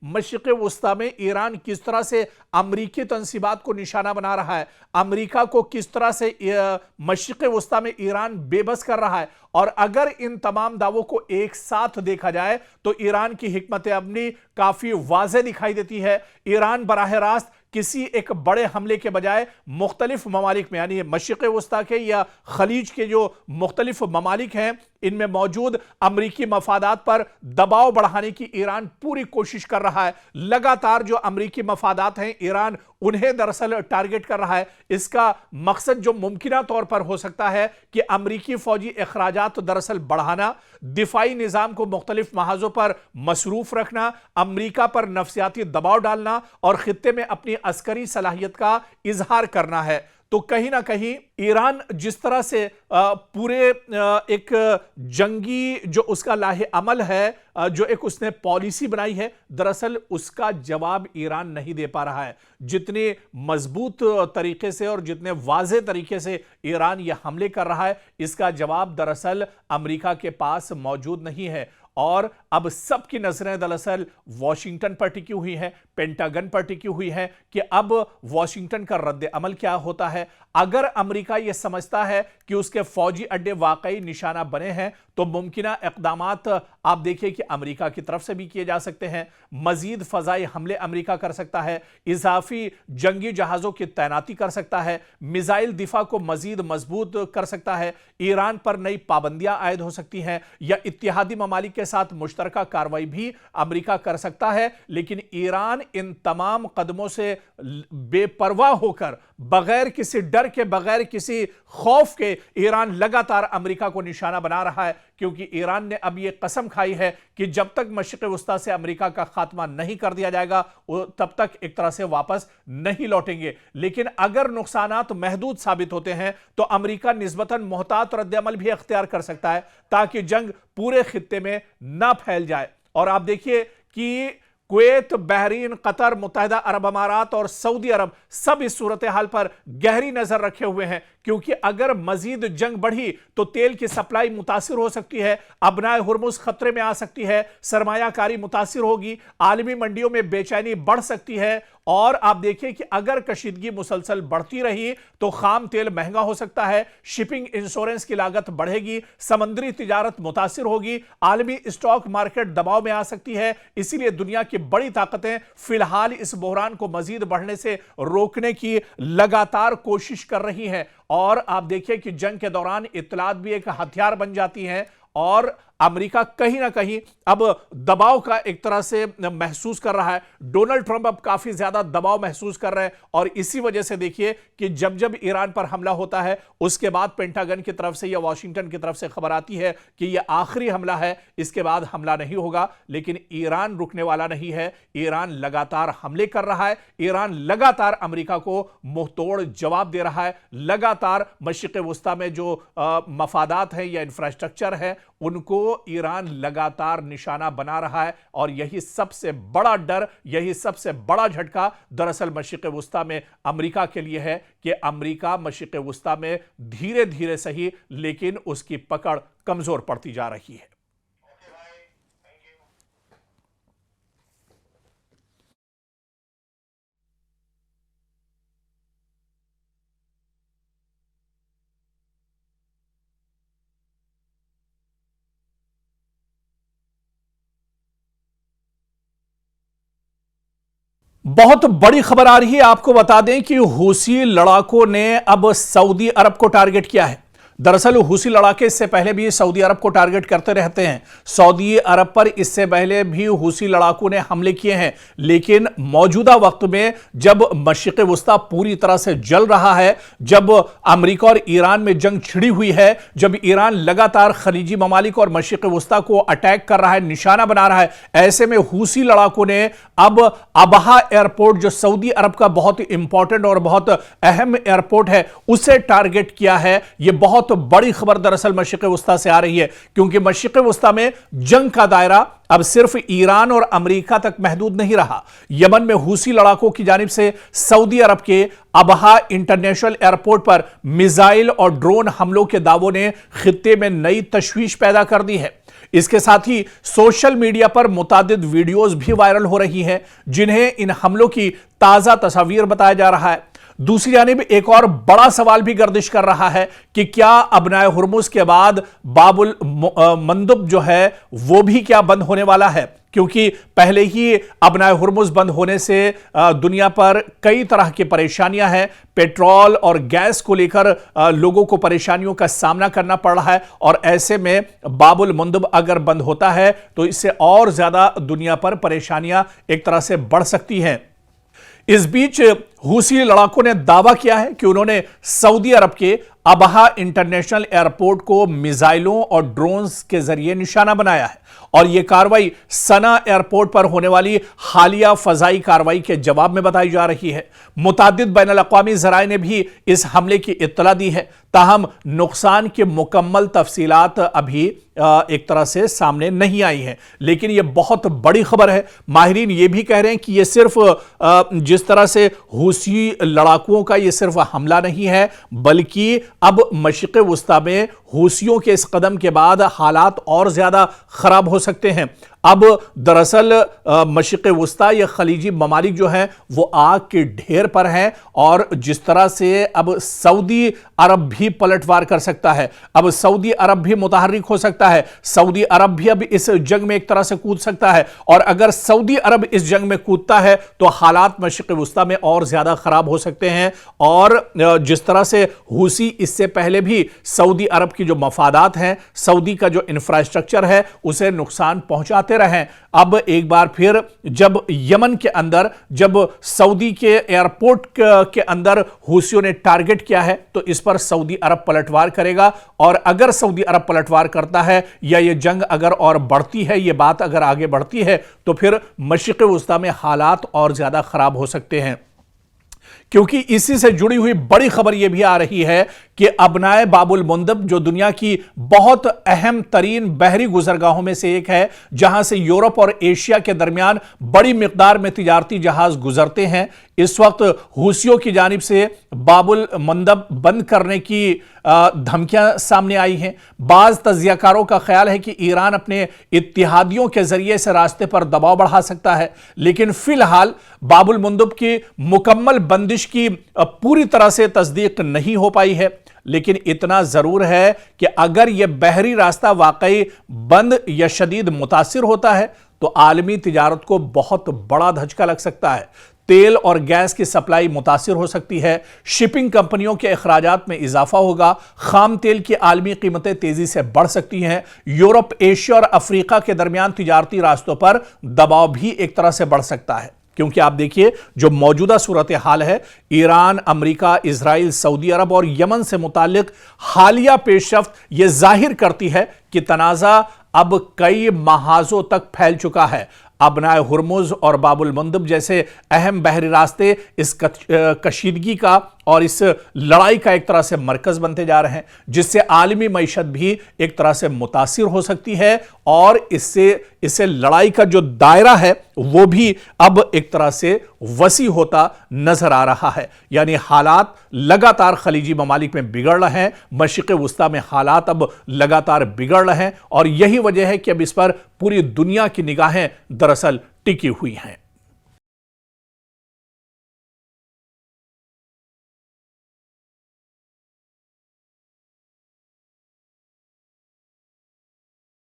मशरिक़ वुस्ता में ईरान किस तरह से अमरीकी तंसीबात को निशाना बना रहा है, अमरीका को किस तरह से मशरिक़ वुस्ता में ईरान बेबस कर रहा है। और अगर इन तमाम दावों को एक साथ देखा जाए तो ईरान की हिकमत अमली काफी वाज़ेह दिखाई देती है। ईरान बराह रास्त किसी एक बड़े हमले के बजाय मुख्तलिफ ममालिक में, यानी मशरिक़ वुस्ता के या खलीज के जो मुख्तलिफ ममालिक हैं, इनमें मौजूद अमरीकी मफादात पर दबाव बढ़ाने की ईरान पूरी कोशिश कर रहा है। लगातार जो अमरीकी मफादात हैं, ईरान उन्हें दरअसल टारगेट कर रहा है। इसका मकसद जो मुमकिना तौर पर हो सकता है कि अमरीकी फौजी अखराजात दरअसल बढ़ाना, दिफाई निज़ाम को मुख्तलिफ महाजों पर मसरूफ रखना, अमरीका पर नफसियाती दबाव डालना और खित्ते में अपनी अस्करी सलाहियत का इजहार करना है। तो कहीं ना कहीं ईरान जिस तरह से पूरे एक जंगी जो उसका लाहे अमल है, जो एक उसने पॉलिसी बनाई है, दरअसल उसका जवाब ईरान नहीं दे पा रहा है। जितने मजबूत तरीके से और जितने वाज़ेह तरीके से ईरान यह हमले कर रहा है, इसका जवाब दरअसल अमेरिका के पास मौजूद नहीं है। और अब सबकी नजरें दरअसल वॉशिंगटन पर टिकी हुई हैं, पेंटागन पर टिकी हुई हैं कि अब वॉशिंगटन का रद्द अमल क्या होता है। अगर अमेरिका यह समझता है कि उसके फौजी अड्डे वाकई निशाना बने हैं तो मुमकिना इक़दामात आप देखिए कि अमेरिका की तरफ से भी किए जा सकते हैं। मजीद फजाई हमले अमेरिका कर सकता है, इजाफी जंगी जहाजों की तैनाती कर सकता है, मिसाइल दिफा को मजीद मजबूत कर सकता है, ईरान पर नई पाबंदियां आयद हो सकती हैं या इत्तेहादी ममालिक के साथ मुश्तरका कार्रवाई भी अमेरिका कर सकता है। लेकिन ईरान इन तमाम कदमों से बेपरवाह होकर, बगैर किसी डर के, बगैर किसी खौफ के, ईरान लगातार अमेरिका को निशाना बना रहा है। क्योंकि ईरान ने अब यह कसम खाई है कि जब तक मशरिक़ वुस्ता से अमेरिका का खात्मा नहीं कर दिया जाएगा, तब तक एक तरह से वापस नहीं लौटेंगे। लेकिन अगर नुकसानात महदूद साबित होते हैं तो अमेरिका निस्बतन मोहतात रद्द-ए-अमल भी अख्तियार कर सकता है ताकि जंग पूरे खित्ते में ना फैल जाए। और आप देखिए कि कुवैत, बहरीन, कतर, मुत्तहिदा अरब अमारात और सऊदी अरब सब इस सूरत हाल पर गहरी नजर रखे हुए हैं। क्योंकि अगर मजीद जंग बढ़ी तो तेल की सप्लाई मुतासिर हो सकती है, अबनाए हुर्मुज खतरे में आ सकती है, सरमायाकारी मुतासिर होगी, आलमी मंडियों में बेचैनी बढ़ सकती है। और आप देखिए कि अगर कशीदगी मुसलसल बढ़ती रही तो खाम तेल महंगा हो सकता है, शिपिंग इंश्योरेंस की लागत बढ़ेगी, समंदरी तिजारत मुतासिर होगी, आलमी स्टॉक मार्केट दबाव में आ सकती है। इसीलिए दुनिया की बड़ी ताकतें फिलहाल इस बहरान को मजीद बढ़ने से रोकने की लगातार कोशिश कर रही हैं। और आप देखिए कि जंग के दौरान इत्तलात भी एक हथियार बन जाती हैं और अमेरिका कहीं ना कहीं अब दबाव का एक तरह से महसूस कर रहा है। डोनाल्ड ट्रंप अब काफी ज्यादा दबाव महसूस कर रहे हैं और इसी वजह से देखिए कि जब जब ईरान पर हमला होता है उसके बाद पेंटागन की तरफ से या वॉशिंगटन की तरफ से खबर आती है कि यह आखिरी हमला है, इसके बाद हमला नहीं होगा। लेकिन ईरान रुकने वाला नहीं है, ईरान लगातार हमले कर रहा है, ईरान लगातार अमेरिका को मुंहतोड़ जवाब दे रहा है, लगातार मशरिक़ वुस्ता में जो मफादात हैं या इंफ्रास्ट्रक्चर है उनको ईरान लगातार निशाना बना रहा है। और यही सबसे बड़ा डर, यही सबसे बड़ा झटका दरअसल मशरिक़ वुस्ता में अमेरिका के लिए है कि अमेरिका मशरिक़ वुस्ता में धीरे धीरे सही लेकिन उसकी पकड़ कमजोर पड़ती जा रही है। बहुत बड़ी खबर आ रही है, आपको बता दें कि हूसी लड़ाकों ने अब सऊदी अरब को टारगेट किया है। दरअसल हूसी लड़ाके इससे पहले भी सऊदी अरब को टारगेट करते रहते हैं। सऊदी अरब पर इससे पहले भी हूसी लड़ाकों ने हमले किए हैं। लेकिन मौजूदा वक्त में जब मशरिक़ वुस्ता पूरी तरह से जल रहा है, जब अमेरिका और ईरान में जंग छिड़ी हुई है, जब ईरान लगातार खलीजी ममालिक और मशरिक़ वुस्ता को अटैक कर रहा है, निशाना बना रहा है, ऐसे में हूसी लड़ाकों ने अब अबहा एयरपोर्ट जो सऊदी अरब का बहुत इंपॉर्टेंट और बहुत अहम एयरपोर्ट है उसे टारगेट किया है। यह बहुत बड़ी खबर दरअसल मशरिक़ वुस्ता से आ रही है क्योंकि मशरिक़ वुस्ता में जंग का दायरा अब सिर्फ ईरान और अमेरिका तक महदूद नहीं रहा। यमन में हूसी लड़ाकों की जानिब से सऊदी अरब के अबहा इंटरनेशनल एयरपोर्ट पर मिसाइल और ड्रोन हमलों के दावों ने खित्ते में नई तशवीश पैदा कर दी है। इसके साथ ही सोशल मीडिया पर मुतादिद वीडियोस भी वायरल हो रही हैं जिन्हें इन हमलों की ताजा तस्वीर बताया जा रहा है। दूसरी जानिब एक और बड़ा सवाल भी गर्दिश कर रहा है कि क्या अबनाए हुर्मुज के बाद बाबुल मंदब जो है वो भी क्या बंद होने वाला है, क्योंकि पहले ही अबनाए हुर्मुज बंद होने से दुनिया पर कई तरह की परेशानियां हैं। पेट्रोल और गैस को लेकर लोगों को परेशानियों का सामना करना पड़ रहा है और ऐसे में बाबुल मंदब अगर बंद होता है तो इससे और ज्यादा दुनिया पर परेशानियां एक तरह से बढ़ सकती हैं। इस बीच हूसी लड़ाकों ने दावा किया है कि उन्होंने सऊदी अरब के अबहा इंटरनेशनल एयरपोर्ट को मिसाइलों और ड्रोन्स के जरिए निशाना बनाया है और यह कार्रवाई सना एयरपोर्ट पर होने वाली हालिया फजाई कार्रवाई के जवाब में बताई जा रही है। मुतादिद बैनुल अक़वामी ज़राए ने भी इस हमले की इत्तला दी है, ताहम नुकसान की मुकम्मल तफसीलात अभी एक तरह से सामने नहीं आई हैं, लेकिन यह बहुत बड़ी खबर है। माहिरीन यह भी कह रहे हैं कि यह सिर्फ जिस तरह से हूसी लड़ाकुओं का यह सिर्फ हमला नहीं है, बल्कि अब मशरिक़ वुस्ता में हूसियों के इस कदम के बाद हालात और ज्यादा खराब हो सकते हैं। अब दरअसल मशरिक़ वुस्ता या खलीजी ममालिक जो हैं वो आग के ढेर पर हैं और जिस तरह से अब सऊदी अरब भी पलटवार कर सकता है, अब सऊदी अरब भी मुतहर्रिक हो सकता है, सऊदी अरब भी अब इस जंग में एक तरह से कूद सकता है और अगर सऊदी अरब इस जंग में कूदता है तो हालात मशरिक़ वुस्ता में और ज्यादा खराब हो सकते हैं। और जिस तरह से हूसी इससे पहले भी सऊदी अरब की जो मफादात हैं, सऊदी का जो इंफ्रास्ट्रक्चर है उसे नुकसान पहुंचाते रहे, अब एक बार फिर जब यमन के अंदर जब सऊदी के एयरपोर्ट के अंदर हूसियों ने टारगेट किया है तो इस पर सऊदी अरब पलटवार करेगा और अगर सऊदी अरब पलटवार करता है या यह जंग अगर और बढ़ती है, यह बात अगर आगे बढ़ती है तो फिर मशरिक़ वुस्ता में हालात और ज्यादा खराब हो सकते हैं। क्योंकि इसी से जुड़ी हुई बड़ी खबर यह भी आ रही है कि अबनाए बाबुल मंदब जो दुनिया की बहुत अहम तरीन बहरी गुजरगाहों में से एक है, जहां से यूरोप और एशिया के दरमियान बड़ी मिकदार में तिजारती जहाज गुजरते हैं, इस वक्त हूसियों की जानिब से बाबुल मंदब बंद करने की धमकियां सामने आई हैं। बाज तज्जियाकारों का ख्याल है कि ईरान अपने इत्तिहादियों के जरिए से रास्ते पर दबाव बढ़ा सकता है, लेकिन फिलहाल बाबुल मंदब की मुकम्मल बंदिश की पूरी तरह से तस्दीक नहीं हो पाई है। लेकिन इतना जरूर है कि अगर यह बहरी रास्ता वाकई बंद या शदीद मुतासिर होता है तो आलमी तिजारत को बहुत बड़ा धचका लग सकता है। तेल और गैस की सप्लाई मुतासिर हो सकती है, शिपिंग कंपनियों के अखराजात में इजाफा होगा, खाम तेल की आलमी कीमतें तेजी से बढ़ सकती हैं, यूरोप, एशिया और अफ्रीका के दरमियान तिजारती रास्तों पर दबाव भी एक तरह से बढ़ सकता है। क्योंकि आप देखिए जो मौजूदा सूरत हाल है, ईरान, अमेरिका, इजराइल, सऊदी अरब और यमन से मुतालिक हालिया पेशरफ्त यह जाहिर करती है कि तनाज़ा अब कई महाजों तक फैल चुका है। अबनाए हुर्मुज और बाबुल मंदब जैसे अहम बहरी रास्ते इस कशीदगी का और इस लड़ाई का एक तरह से मरकज बनते जा रहे हैं, जिससे आलमी मईशत भी एक तरह से मुतासिर हो सकती है और इससे लड़ाई का जो दायरा है वो भी अब एक तरह से वसी होता नजर आ रहा है। यानी हालात लगातार खलीजी ममालिक में बिगड़ रहे हैं, मशरिक़ वुस्ता में हालात अब लगातार बिगड़ रहे हैं और यही वजह है कि अब इस पर पूरी दुनिया की निगाहें दरअसल टिकी हुई हैं।